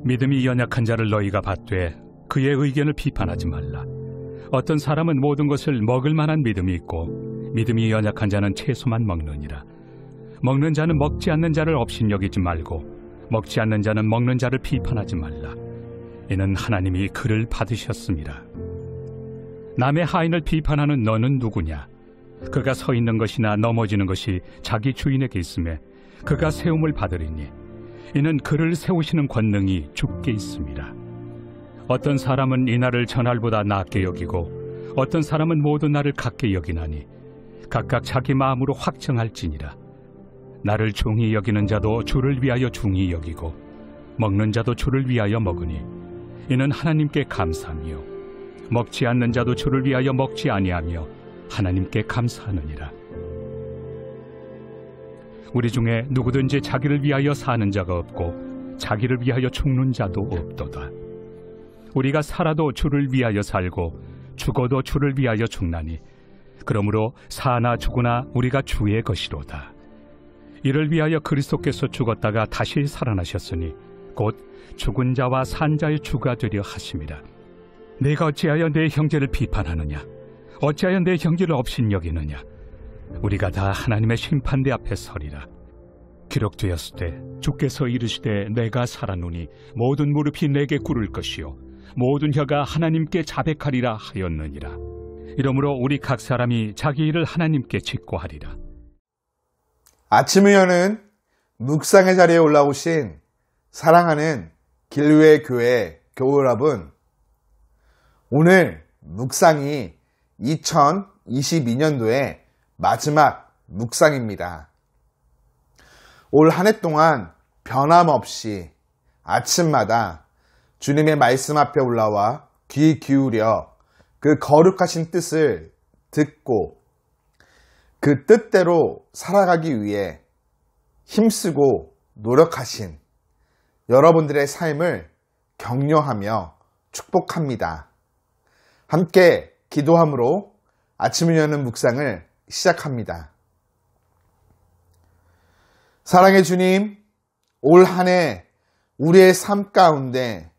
믿음이 연약한 자를 너희가 받되 그의 의견을 비판하지 말라. 어떤 사람은 모든 것을 먹을 만한 믿음이 있고 믿음이 연약한 자는 채소만 먹느니라. 먹는 자는 먹지 않는 자를 업신여기지 말고 먹지 않는 자는 먹는 자를 비판하지 말라. 이는 하나님이 그를 받으셨습니다. 남의 하인을 비판하는 너는 누구냐? 그가 서 있는 것이나 넘어지는 것이 자기 주인에게 있음에 그가 세움을 받으리니 이는 그를 세우시는 권능이 주께 있습니다. 어떤 사람은 이 날을 전날보다 낮게 여기고 어떤 사람은 모든 날을 같게 여기나니 각각 자기 마음으로 확정할지니라. 나를 중히 여기는 자도 주를 위하여 중히 여기고 먹는 자도 주를 위하여 먹으니 이는 하나님께 감사하며 먹지 않는 자도 주를 위하여 먹지 아니하며 하나님께 감사하느니라. 우리 중에 누구든지 자기를 위하여 사는 자가 없고 자기를 위하여 죽는 자도 없도다. 우리가 살아도 주를 위하여 살고 죽어도 주를 위하여 죽나니 그러므로 사나 죽으나 우리가 주의 것이로다. 이를 위하여 그리스도께서 죽었다가 다시 살아나셨으니 곧 죽은 자와 산 자의 주가 되려 하심이라. 내가 어찌하여 내 형제를 비판하느냐? 어찌하여 내 형제를 업신여기느냐? 우리가 다 하나님의 심판대 앞에 서리라. 기록되었을 때 주께서 이르시되 내가 살아노니 모든 무릎이 내게 꿇을 것이요 모든 혀가 하나님께 자백하리라 하였느니라. 이러므로 우리 각 사람이 자기 일을 하나님께 짓고 하리라. 아침을 여는 묵상의 자리에 올라오신 사랑하는 길류의 교회 교우 여러분, 오늘 묵상이 2022년도의 마지막 묵상입니다. 올 한 해 동안 변함없이 아침마다 주님의 말씀 앞에 올라와 귀 기울여 그 거룩하신 뜻을 듣고 그 뜻대로 살아가기 위해 힘쓰고 노력하신 여러분들의 삶을 격려하며 축복합니다. 함께 기도함으로 아침을 여는 묵상을 시작합니다. 사랑의 주님, 올 한 해 우리의 삶 가운데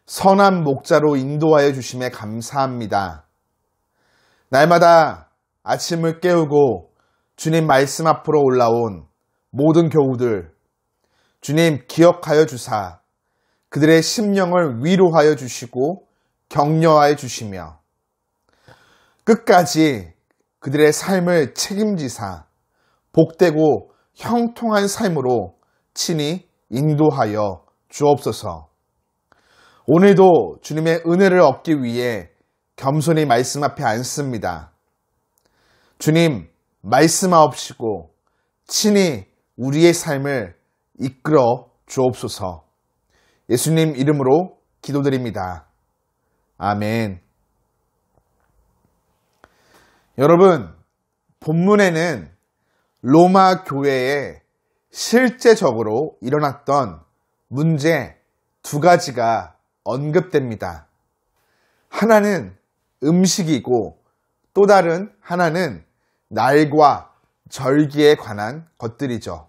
선한 목자로 인도하여 주심에 감사합니다. 날마다 아침을 깨우고 주님 말씀 앞으로 올라온 모든 교우들, 주님 기억하여 주사 그들의 심령을 위로하여 주시고 격려하여 주시며 끝까지 그들의 삶을 책임지사 복되고 형통한 삶으로 친히 인도하여 주옵소서. 오늘도 주님의 은혜를 얻기 위해 겸손히 말씀 앞에 앉습니다. 주님, 말씀하옵시고 친히 우리의 삶을 이끌어 주옵소서. 예수님 이름으로 기도드립니다. 아멘. 여러분, 본문에는 로마 교회에 실제적으로 일어났던 문제 두 가지가 언급됩니다. 하나는 음식이고 또 다른 하나는 날과 절기에 관한 것들이죠.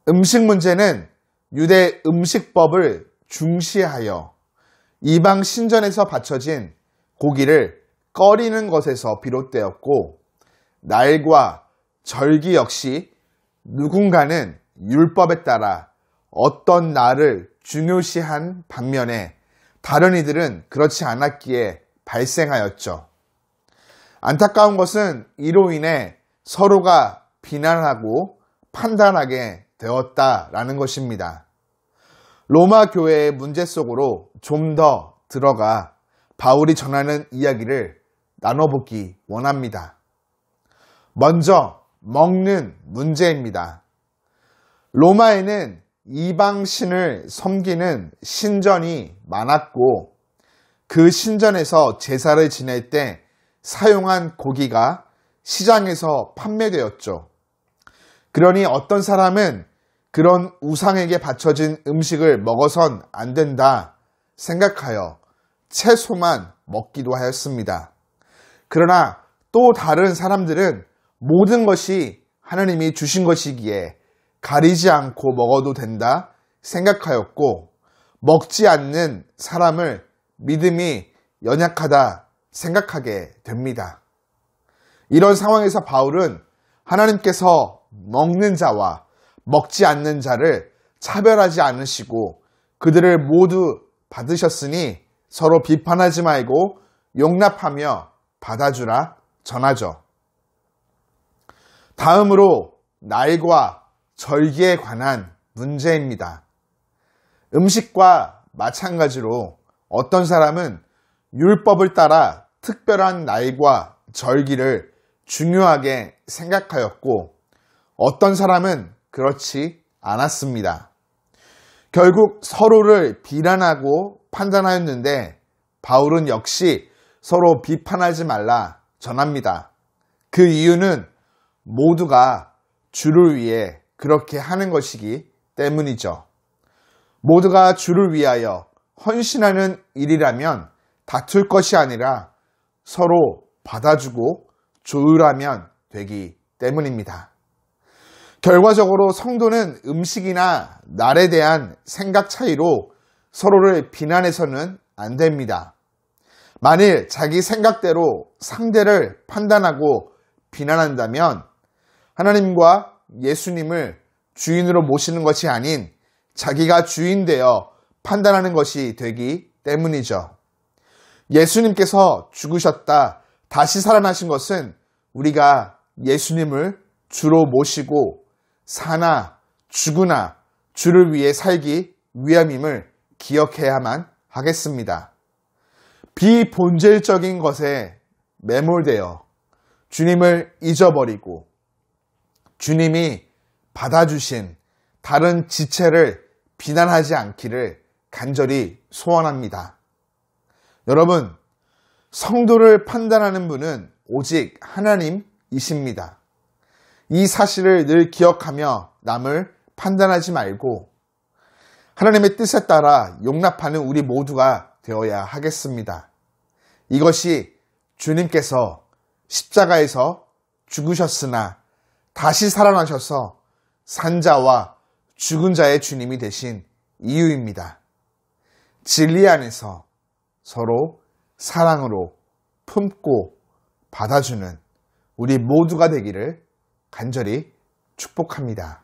음식 문제는 유대 음식법을 중시하여 이방 신전에서 바쳐진 고기를 꺼리는 것에서 비롯되었고, 날과 절기 역시 누군가는 율법에 따라 어떤 날을 중요시한 반면에 다른 이들은 그렇지 않았기에 발생하였죠. 안타까운 것은 이로 인해 서로가 비난하고 판단하게 되었다라는 것입니다. 로마 교회의 문제 속으로 좀 더 들어가 바울이 전하는 이야기를 나눠보기 원합니다. 먼저 먹는 문제입니다. 로마에는 이방신을 섬기는 신전이 많았고 그 신전에서 제사를 지낼 때 사용한 고기가 시장에서 판매되었죠. 그러니 어떤 사람은 그런 우상에게 바쳐진 음식을 먹어선 안 된다 생각하여 채소만 먹기도 하였습니다. 그러나 또 다른 사람들은 모든 것이 하나님이 주신 것이기에 가리지 않고 먹어도 된다 생각하였고, 먹지 않는 사람을 믿음이 연약하다 생각하게 됩니다. 이런 상황에서 바울은 하나님께서 먹는 자와 먹지 않는 자를 차별하지 않으시고 그들을 모두 받으셨으니 서로 비판하지 말고 용납하며 받아주라 전하죠. 다음으로 날과 절기에 관한 문제입니다. 음식과 마찬가지로 어떤 사람은 율법을 따라 특별한 날과 절기를 중요하게 생각하였고 어떤 사람은 그렇지 않았습니다. 결국 서로를 비난하고 판단하였는데 바울은 역시 서로 비판하지 말라 전합니다. 그 이유는 모두가 주를 위해 그렇게 하는 것이기 때문이죠. 모두가 주를 위하여 헌신하는 일이라면 다툴 것이 아니라 서로 받아주고 조율하면 되기 때문입니다. 결과적으로 성도는 음식이나 날에 대한 생각 차이로 서로를 비난해서는 안 됩니다. 만일 자기 생각대로 상대를 판단하고 비난한다면 하나님과 예수님을 주인으로 모시는 것이 아닌 자기가 주인 되어 판단하는 것이 되기 때문이죠. 예수님께서 죽으셨다 다시 살아나신 것은 우리가 예수님을 주로 모시고 사나 죽으나 주를 위해 살기 위함임을 기억해야만 하겠습니다. 비본질적인 것에 매몰되어 주님을 잊어버리고 주님이 받아주신 다른 지체를 비난하지 않기를 간절히 소원합니다. 여러분, 성도를 판단하는 분은 오직 하나님이십니다. 이 사실을 늘 기억하며 남을 판단하지 말고 하나님의 뜻에 따라 용납하는 우리 모두가 되어야 하겠습니다. 이것이 주님께서 십자가에서 죽으셨으나 다시 살아나셔서 산자와 죽은 자의 주님이 되신 이유입니다. 진리 안에서 서로 사랑으로 품고 받아주는 우리 모두가 되기를 간절히 축복합니다.